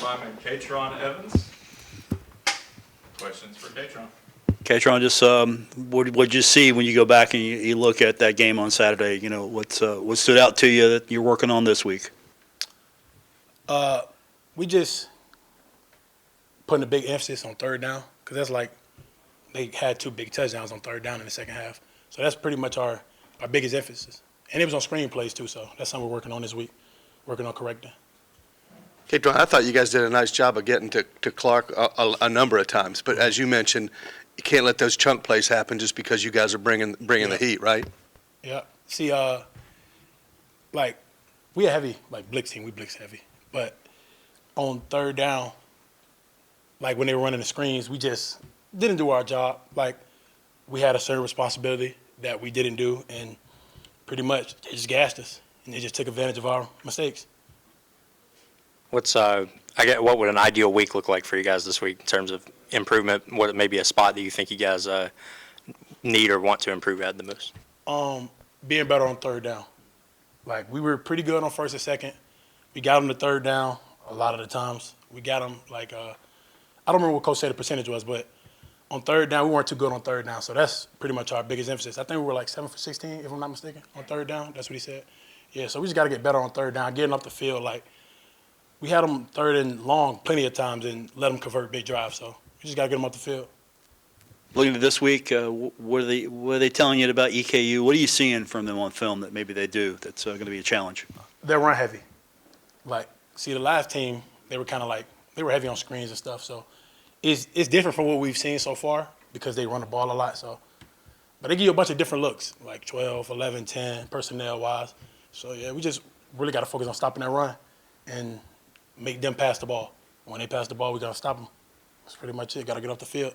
lineman Katron Evans. Questions for Katron? Katron, just what'd you see when you go back and you look at that game on Saturday? You know, what stood out to you that you're working on this week? We just putting a big emphasis on third down because that's like they had 2 big touchdowns on third down in the second half. So that's pretty much our biggest emphasis. And it was on screen plays too, so that's something we're working on this week, working on correcting. Katron, I thought you guys did a nice job of getting to Clark a number of times, but as you mentioned, you can't let those chunk plays happen just because you guys are bringing the heat, right? Yeah. See, like we a heavy blitz team. We blitz heavy, but on third down, like when they were running the screens, we just didn't do our job. Like we had a certain responsibility that we didn't do, and pretty much they just gassed us, and they just took advantage of our mistakes. What would an ideal week look like for you guys this week in terms of improvement? What maybe a spot that you think you guys need or want to improve at the most? Being better on third down. Like we were pretty good on first and second. We got them to third down a lot of the times. We got them I don't remember what coach said the percentage was, but on third down we weren't too good on third down. So that's pretty much our biggest emphasis. I think we were like 7 for 16, if I'm not mistaken, on third down. That's what he said. Yeah, so we just got to get better on third down, getting up the field. Like we had them third and long plenty of times and let them convert big drives. So we just got to get them up the field. Looking at this week, what are they telling you about EKU? What are you seeing from them on film that maybe they do that's going to be a challenge? They're run heavy. Like, see, the last team, they were kind of like, they were heavy on screens and stuff. So it's different from what we've seen so far because they run the ball a lot. So, but they give you a bunch of different looks, like 12, 11, 10, personnel-wise. So, yeah, we just really got to focus on stopping that run and make them pass the ball. When they pass the ball, we got to stop them. That's pretty much it. Got to get off the field.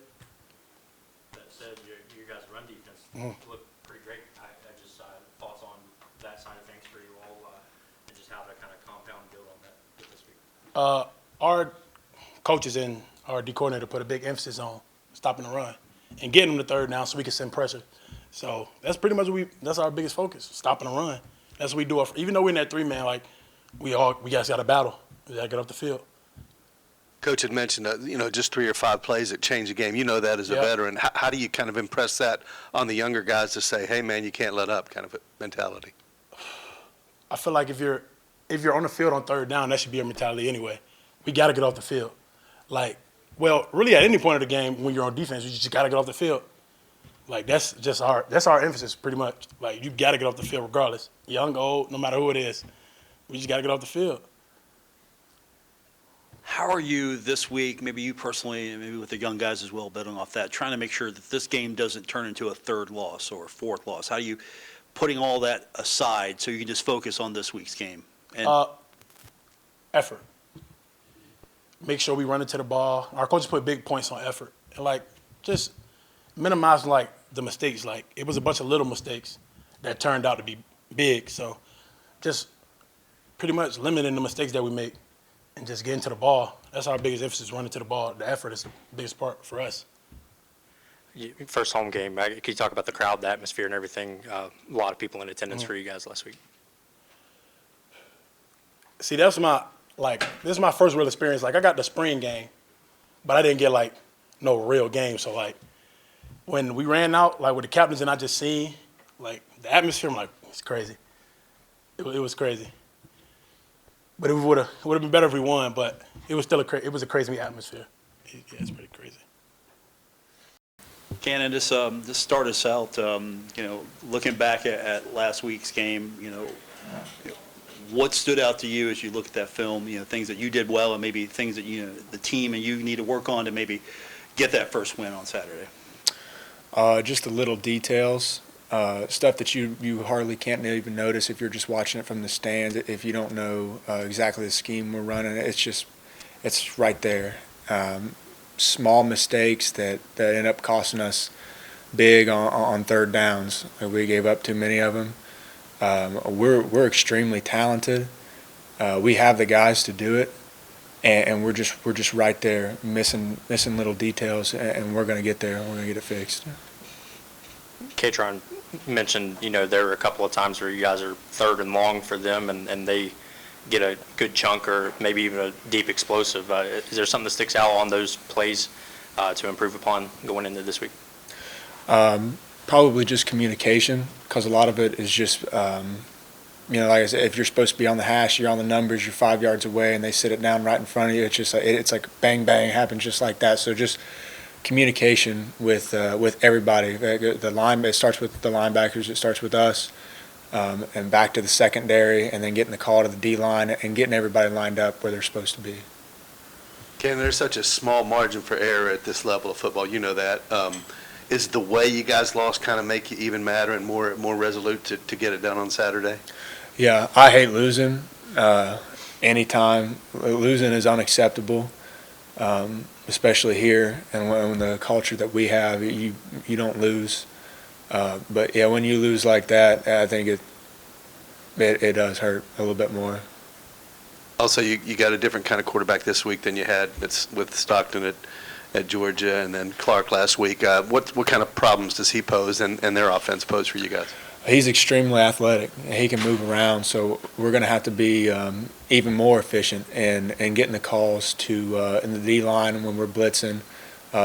That said, your guys' run defense looked pretty great. I just thoughts on that side of things for you all and just how to kind of compound and build on that this week. Our coaches and our D coordinator put a big emphasis on stopping the run and getting them to third down so we can send pressure. So that's pretty much that's our biggest focus, stopping the run. That's what we do. Even though we're in that 3-man, like we guys got to battle. We got to get off the field. Coach had mentioned just 3 or 5 plays that change the game. You know that as a veteran. How do you kind of impress that on the younger guys to say, hey man, you can't let up kind of a mentality? I feel like if you're on the field on third down, that should be your mentality anyway. We got to get off the field. Like, well, really at any point of the game when you're on defense, you just got to get off the field. Like that's our emphasis pretty much. Like you got to get off the field regardless, young, old, no matter who it is. We just got to get off the field. How are you this week, maybe you personally, and maybe with the young guys as well, betting off that, trying to make sure that this game doesn't turn into a 3rd loss or a 4th loss? How are you putting all that aside so you can just focus on this week's game? And Effort. Make sure we run into the ball. Our coaches put big points on effort. And, just minimize, the mistakes. Like, it was a bunch of little mistakes that turned out to be big. So just pretty much limiting the mistakes that we make and just getting to the ball. That's our biggest emphasis, running to the ball. The effort is the biggest part for us. First home game, can you talk about the crowd, the atmosphere, and everything? A lot of people in attendance for you guys last week. See, this is my first real experience. I got the spring game, but I didn't get, no real game. So, when we ran out, with the captains and I just seen, the atmosphere, I'm like, it's crazy. It was crazy. But it would have been better if we won, but it was still a crazy atmosphere. Yeah, it's pretty crazy. Cannon, just start us out, looking back at last week's game, what stood out to you as you look at that film, things that you did well and maybe things that, the team and you need to work on to maybe get that first win on Saturday? Just the little details, stuff that you hardly can't even notice if you're just watching it from the stands, if you don't know exactly the scheme we're running. It's right there. Small mistakes that end up costing us big on third downs. We gave up too many of them. We're extremely talented. We have the guys to do it, and we're just right there, missing little details, and we're going to get there. We're going to get it fixed. Katron mentioned, there were a couple of times where you guys are 3rd and long for them, and they get a good chunk or maybe even a deep explosive. Is there something that sticks out on those plays to improve upon going into this week? Probably just communication, because a lot of it is just, like I said, if you're supposed to be on the hash, you're on the numbers, you're 5 yards away, and they sit it down right in front of you. It's just it's like bang bang, happens just like that. So just communication with everybody. It starts with the linebackers. It starts with us, and back to the secondary, and then getting the call to the D line and getting everybody lined up where they're supposed to be. Ken, there's such a small margin for error at this level of football. You know that. Is the way you guys lost kind of make you even madder and more resolute to get it done on Saturday? Yeah, I hate losing. Anytime losing is unacceptable, especially here and when the culture that we have, you don't lose. But yeah, when you lose like that, I think it does hurt a little bit more. Also, you got a different kind of quarterback this week than you had with Stockton at Georgia, and then Clark last week. What kind of problems does he pose and their offense pose for you guys? He's extremely athletic. He can move around, so we're going to have to be even more efficient in getting the calls to in the D line when we're blitzing,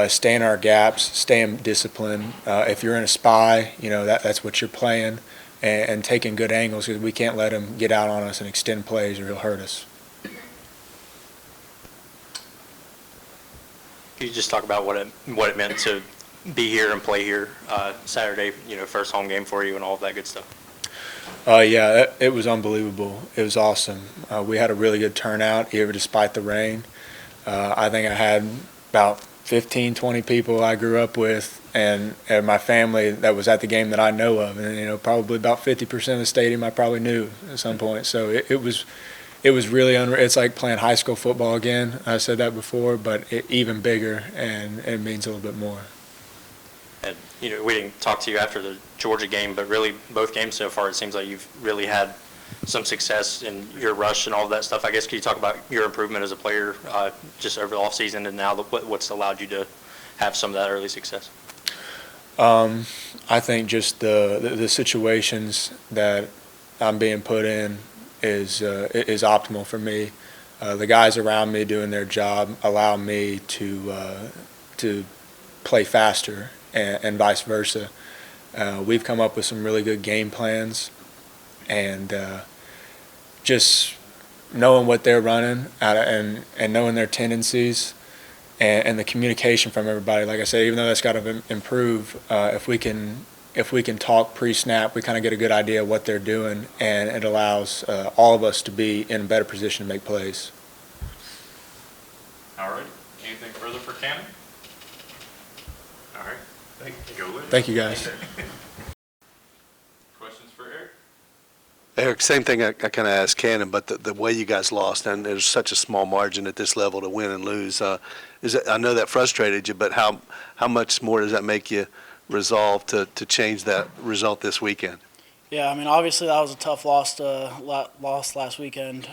stay in our gaps, stay in discipline. If you're in a spy, that's what you're playing, and taking good angles, because we can't let him get out on us and extend plays or he'll hurt us. Could you just talk about what it meant to be here and play here Saturday, first home game for you and all of that good stuff? Yeah, it was unbelievable. It was awesome. We had a really good turnout, even despite the rain. I think I had about 15, 20 people I grew up with and my family that was at the game that I know of. And, probably about 50% of the stadium I probably knew at some point. So it was really unreal. It's like playing high school football again. I said that before, but even bigger, and it means a little bit more. And, we didn't talk to you after the Georgia game, but really both games so far, it seems like you've really had some success in your rush and all of that stuff. I guess, could you talk about your improvement as a player just over the offseason and now what's allowed you to have some of that early success? I think just the situations that I'm being put in is optimal for me. The guys around me doing their job allow me to play faster and vice versa. We've come up with some really good game plans, and just knowing what they're running and knowing their tendencies and the communication from everybody. Like I said, even though that's got to improve, if we can talk pre-snap, we kind of get a good idea of what they're doing, and it allows all of us to be in a better position to make plays. All right. Anything further for Cannon? All right. Go with it. Thank you, guys. Questions for Eric? Eric, same thing I kind of asked Cannon, but the way you guys lost, and there's such a small margin at this level to win and lose, I know that frustrated you, but how much more does that make you resolve to change that result this weekend? Yeah, obviously that was a tough loss last weekend.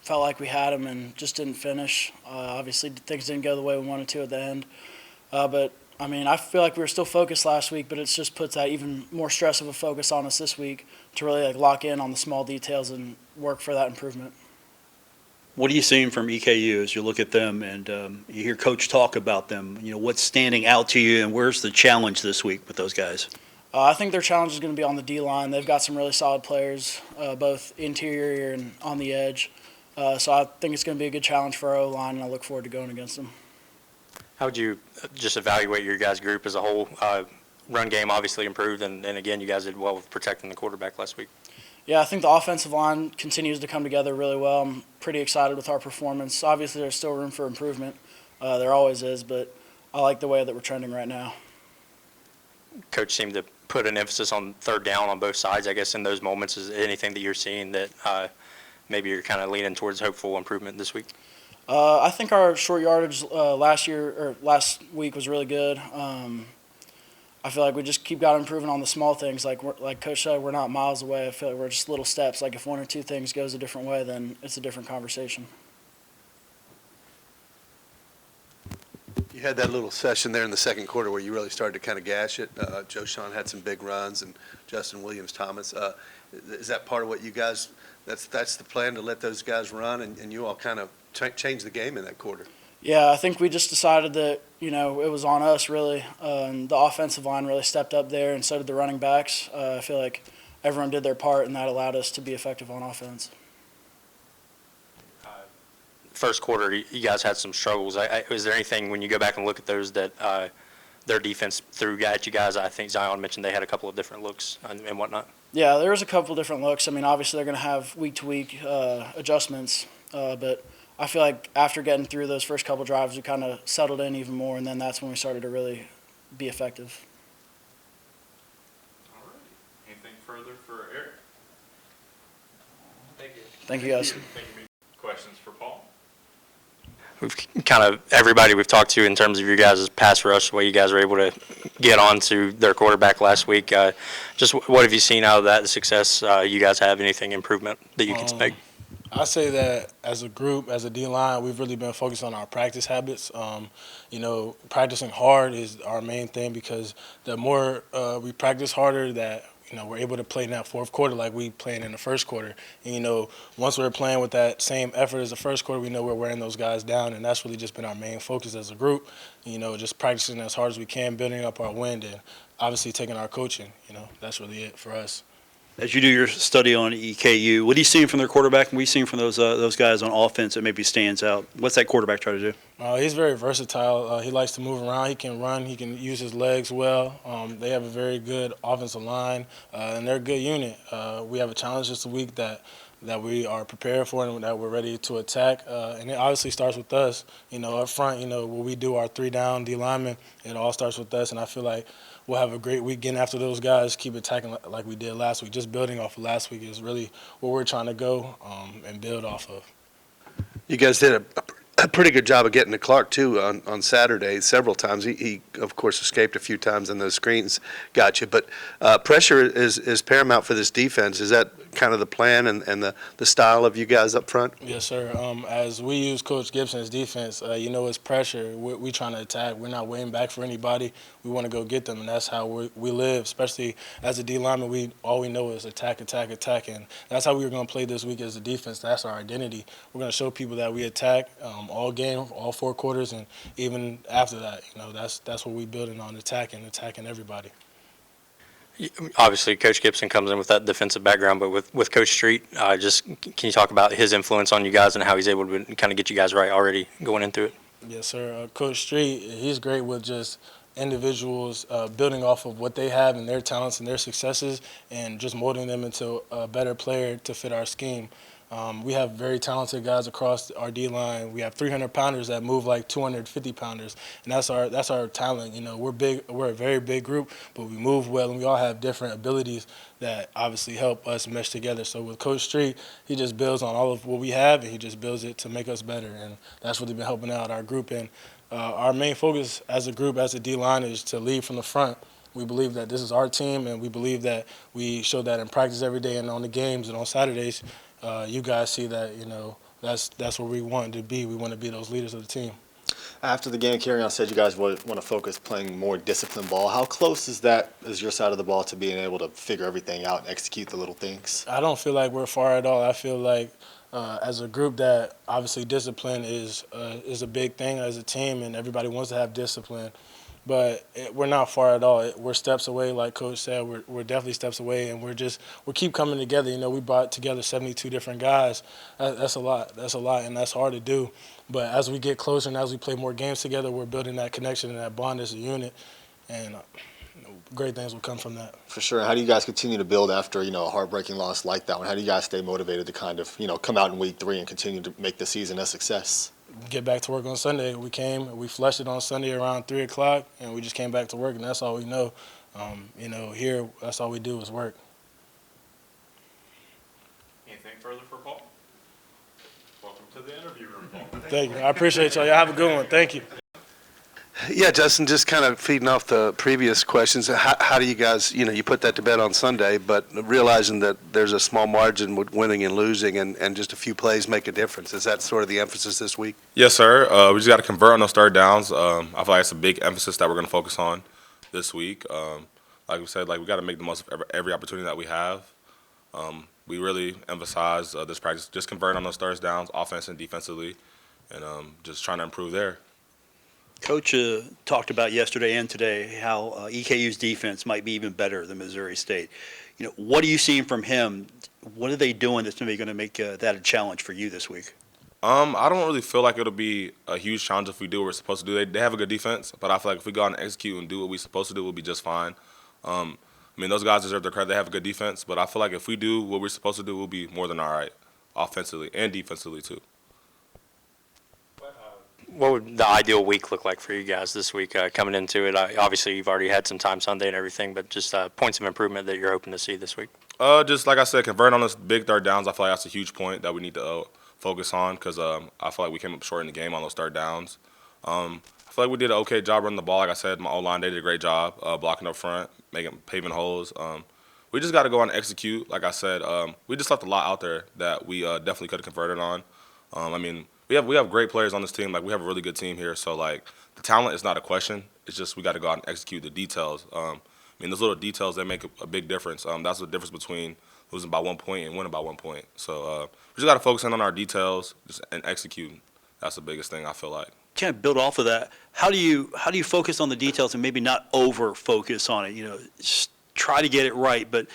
Felt like we had them and just didn't finish. Obviously things didn't go the way we wanted to at the end. But I feel like we were still focused last week, but it just puts that even more stress of a focus on us this week to really lock in on the small details and work for that improvement. What are you seeing from EKU as you look at them and you hear Coach talk about them? What's standing out to you, and where's the challenge this week with those guys? I think their challenge is going to be on the D-line. They've got some really solid players, both interior and on the edge. So I think it's going to be a good challenge for our O-line, and I look forward to going against them. How would you just evaluate your guys' group as a whole? Run game obviously improved, and again, you guys did well with protecting the quarterback last week. Yeah, I think the offensive line continues to come together really well. I'm pretty excited with our performance. Obviously, there's still room for improvement. There always is, but I like the way that we're trending right now. Coach seemed to put an emphasis on third down on both sides. I guess in those moments, is there anything that you're seeing that maybe you're kind of leaning towards hopeful improvement this week? I think our short yardage last week was really good. I feel like we just got improving on the small things. Like Coach said, we're not miles away. I feel like we're just little steps. Like if one or two things goes a different way, then it's a different conversation. You had that little session there in the second quarter where you really started to kind of gash it. Joe Sean had some big runs, and Justin Williams-Thomas. Is that part of what you guys that's the plan, to let those guys run, and you all kind of change the game in that quarter. Yeah, I think we just decided that, it was on us really. And the offensive line really stepped up there, and so did the running backs. I feel like everyone did their part, and that allowed us to be effective on offense. First quarter, you guys had some struggles. Was there anything, when you go back and look at those, that their defense threw at you guys? I think Zion mentioned they had a couple of different looks and whatnot. Yeah, there was a couple different looks. I mean, obviously they're going to have week-to-week adjustments, but I feel like after getting through those first couple drives, we kind of settled in even more, and then that's when we started to really be effective. All right. Anything further for Eric? Thank you. Thank you, guys. Thank you. Questions for Paul? We've kind of, everybody we've talked to in terms of your guys' pass rush, the way you guys were able to get onto their quarterback last week. Just what have you seen out of that, the success you guys have? Anything improvement that you can expect? I say that as a group, as a D-line, we've really been focused on our practice habits. Practicing hard is our main thing, because the more we practice harder, that we're able to play in that fourth quarter like we playing in the first quarter. And, once we're playing with that same effort as the first quarter, we know we're wearing those guys down, and that's really just been our main focus as a group. Just practicing as hard as we can, building up our wind, and obviously taking our coaching. That's really it for us. As you do your study on EKU, what are you seeing from their quarterback, and what are you seeing from those guys on offense that maybe stands out? What's that quarterback try to do? He's very versatile. He likes to move around. He can run. He can use his legs well. They have a very good offensive line, and they're a good unit. We have a challenge this week that we are prepared for and that we're ready to attack. And it obviously starts with us. Up front, when we do our 3-down D linemen, it all starts with us. And I feel like we'll have a great week getting after those guys, keep attacking like we did last week. Just building off of last week is really where we're trying to go and build off of. You guys did a pretty good job of getting to Clark, too, on Saturday several times. He, of course, escaped a few times, and those screens got you. But pressure is paramount for this defense. Is that kind of the plan and the style of you guys up front? Yes, sir. As we use Coach Gibson's defense, it's pressure. We're trying to attack. We're not waiting back for anybody. We want to go get them, and that's how we live, especially as a D lineman. All we know is attack, attack, attack, and that's how we're going to play this week as a defense. That's our identity. We're going to show people that we attack all game, all 4 quarters, and even after that. That's what we're building on, attacking everybody. Obviously, Coach Gibson comes in with that defensive background, but with Coach Street, just can you talk about his influence on you guys and how he's able to kind of get you guys right already going into it? Yes, sir. Coach Street, he's great with just individuals building off of what they have and their talents and their successes, and just molding them into a better player to fit our scheme. We have very talented guys across our D-line. We have 300-pounders that move like 250-pounders, and that's our talent. We're big. We're a very big group, but we move well, and we all have different abilities that obviously help us mesh together. So with Coach Street, he just builds on all of what we have, and he just builds it to make us better, and that's really been helping out our group. And our main focus as a group, as a D-line, is to lead from the front. We believe that this is our team, and we believe that we show that in practice every day and on the games and on Saturdays. You guys see that, that's where we want to be. We want to be those leaders of the team. After the game, Kerryon said you guys want to focus playing more disciplined ball. How close is your side of the ball to being able to figure everything out and execute the little things? I don't feel like we're far at all. I feel like as a group that obviously discipline is a big thing as a team, and everybody wants to have discipline. But we're not far at all. We're steps away, like Coach said. We're definitely steps away, and we keep coming together. We brought together 72 different guys. That's a lot. That's a lot, and that's hard to do. But as we get closer and as we play more games together, we're building that connection and that bond as a unit, and great things will come from that. For sure. How do you guys continue to build after a heartbreaking loss like that one? How do you guys stay motivated to kind of come out in week 3 and continue to make the season a success? Get back to work on Sunday. We flushed it on Sunday around 3 o'clock, and we just came back to work, and that's all we know. Here, that's all we do is work. Anything further for Paul? Welcome to the interview room, Paul. Thank you. I appreciate y'all. Y'all have a good one. Thank you. Yeah, Justin, just kind of feeding off the previous questions, how do you guys, you put that to bed on Sunday, but realizing that there's a small margin with winning and losing, and just a few plays make a difference. Is that sort of the emphasis this week? Yes, sir. We just got to convert on those third downs. I feel like it's a big emphasis that we're going to focus on this week. Like we said, we got to make the most of every opportunity that we have. we really emphasize this practice, just converting on those third downs, offense and defensively, and just trying to improve there. Coach talked about yesterday and today how EKU's defense might be even better than Missouri State. You know, what are you seeing from him? What are they doing that's maybe going to make that a challenge for you this week? I don't really feel like it'll be a huge challenge if we do what we're supposed to do. They have a good defense, but I feel like if we go out and execute and do what we're supposed to do, we'll be just fine. I mean, those guys deserve their credit. They have a good defense, but I feel like if we do what we're supposed to do, we'll be more than all right, offensively and defensively too. What would the ideal week look like for you guys this week coming into it? Obviously, you've already had some time Sunday and everything, but just points of improvement that you're hoping to see this week. Just like I said, converting on those big third downs, I feel like that's a huge point that we need to focus on because I feel like we came up short in the game on those third downs. I feel like we did an okay job running the ball. Like I said, my O-line, they did a great job blocking up front, paving holes. We just got to go on and execute. Like I said, we just left a lot out there that we definitely could have converted on. I mean, we have great players on this team. Like we have a really good team here. So like the talent is not a question. It's just we got to go out and execute the details. I mean, those little details, they make a big difference. That's the difference between losing by 1 point and winning by 1 point. So we just got to focus in on our details and execute. That's the biggest thing I feel like. Kind of build off of that. How do you focus on the details and maybe not over focus on it? You know, just try to get it right, but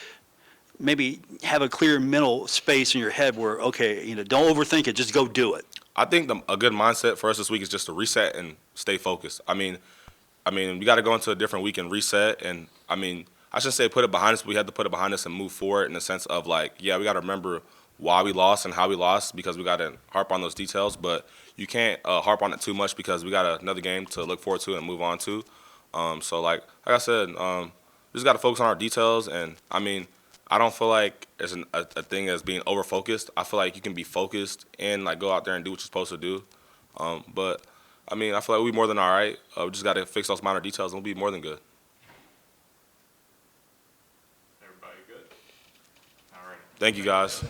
maybe have a clear mental space in your head where, okay, you know, don't overthink it, just go do it. I think a good mindset for us this week is just to reset and stay focused. I mean, we got to go into a different week and reset. And I mean, I shouldn't say put it behind us, but we had to put it behind us and move forward in the sense of like, yeah, we got to remember why we lost and how we lost because we got to harp on those details. But you can't harp on it too much because we got another game to look forward to and move on to. So like I said, we just got to focus on our details. And I mean, I don't feel like it's a thing as being over focused. I feel like you can be focused and like go out there and do what you're supposed to do. But I mean, I feel like we're more than all right. We just got to fix those minor details and we'll be more than good. Everybody good? All right. Thank you, guys.